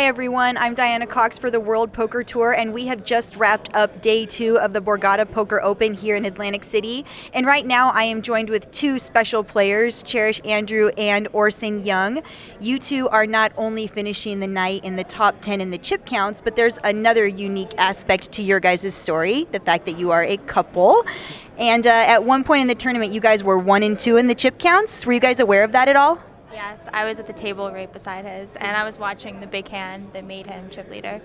Hi everyone, I'm Diana Cox for the World Poker Tour, and we have just wrapped up day 2 of the Borgata Poker Open here in Atlantic City. And right now I am joined with two special players, Cherish Andrew and Orson Young. You two are not only finishing the night in the top 10 in the chip counts, but there's another unique aspect to your guys' story, the fact that you are a couple. And at one point in the tournament, you guys were 1 and 2 in the chip counts. Were you guys aware of that at all? Yes, I was at the table right beside his, and I was watching the big hand that made him chip leader.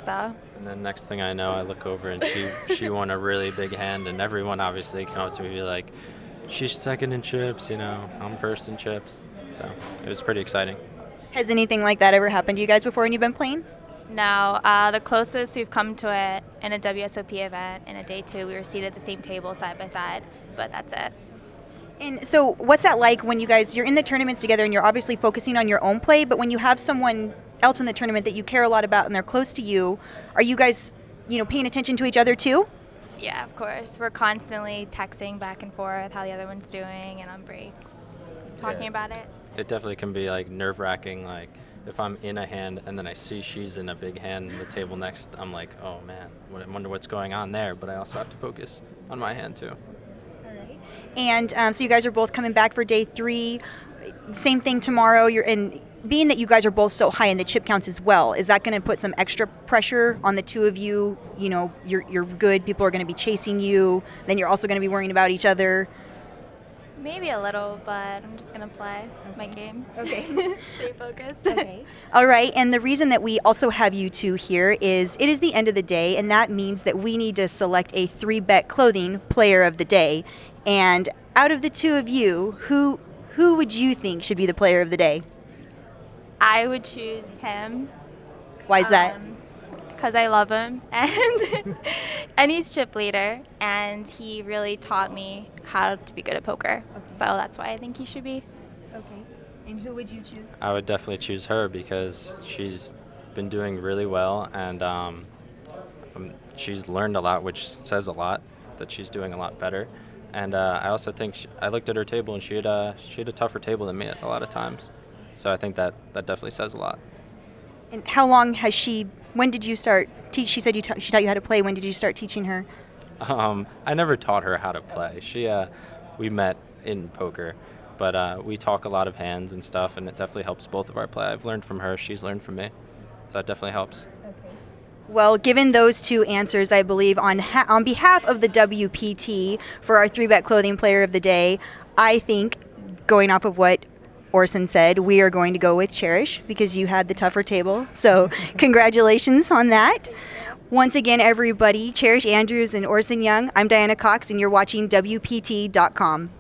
So. And then next thing I know, I look over and she won a really big hand, and everyone obviously came up to me like, she's second in chips, I'm first in chips. So it was pretty exciting. Has anything like that ever happened to you guys before when you've been playing? No, the closest we've come to it in a WSOP event in a day 2, we were seated at the same table side by side, but that's it. And so what's that like when you're in the tournaments together and you're obviously focusing on your own play, but when you have someone else in the tournament that you care a lot about and they're close to you, are you guys, paying attention to each other too? Yeah, of course. We're constantly texting back and forth how the other one's doing and on breaks, talking about it. It definitely can be like nerve-wracking, like if I'm in a hand and then I see she's in a big hand in the table next, I'm like, oh man, I wonder what's going on there, but I also have to focus on my hand too. And so you guys are both coming back for day 3. Same thing tomorrow. Being that you guys are both so high in the chip counts as well, is that going to put some extra pressure on the two of you? You're good. People are going to be chasing you. Then you're also going to be worrying about each other. Maybe a little, but I'm just going to play my game. Okay. Stay focused. Okay. All right. And the reason that we also have you two here is it is the end of the day, and that means that we need to select a 3-bet clothing player of the day. And out of the two of you, who would you think should be the player of the day? I would choose him. Why is that? Because I love him, and he's chip leader, and he really taught me how to be good at poker. Okay. So that's why I think he should be. Okay. And who would you choose? I would definitely choose her because she's been doing really well, and she's learned a lot, which says a lot, that she's doing a lot better. And I also think I looked at her table, and she had a tougher table than me at a lot of times. So I think that definitely says a lot. And how long has she? When did you start teach? She said she taught you how to play. When did you start teaching her? I never taught her how to play. We met in poker, but we talk a lot of hands and stuff, and it definitely helps both of our play. I've learned from her. She's learned from me. So that definitely helps. Well, given those two answers, I believe on behalf of the WPT for our 3-bet clothing player of the day, I think, going off of what Orson said, we are going to go with Cherish because you had the tougher table. So congratulations on that. Once again, everybody, Cherish Andrews and Orson Young, I'm Diana Cox, and you're watching WPT.com.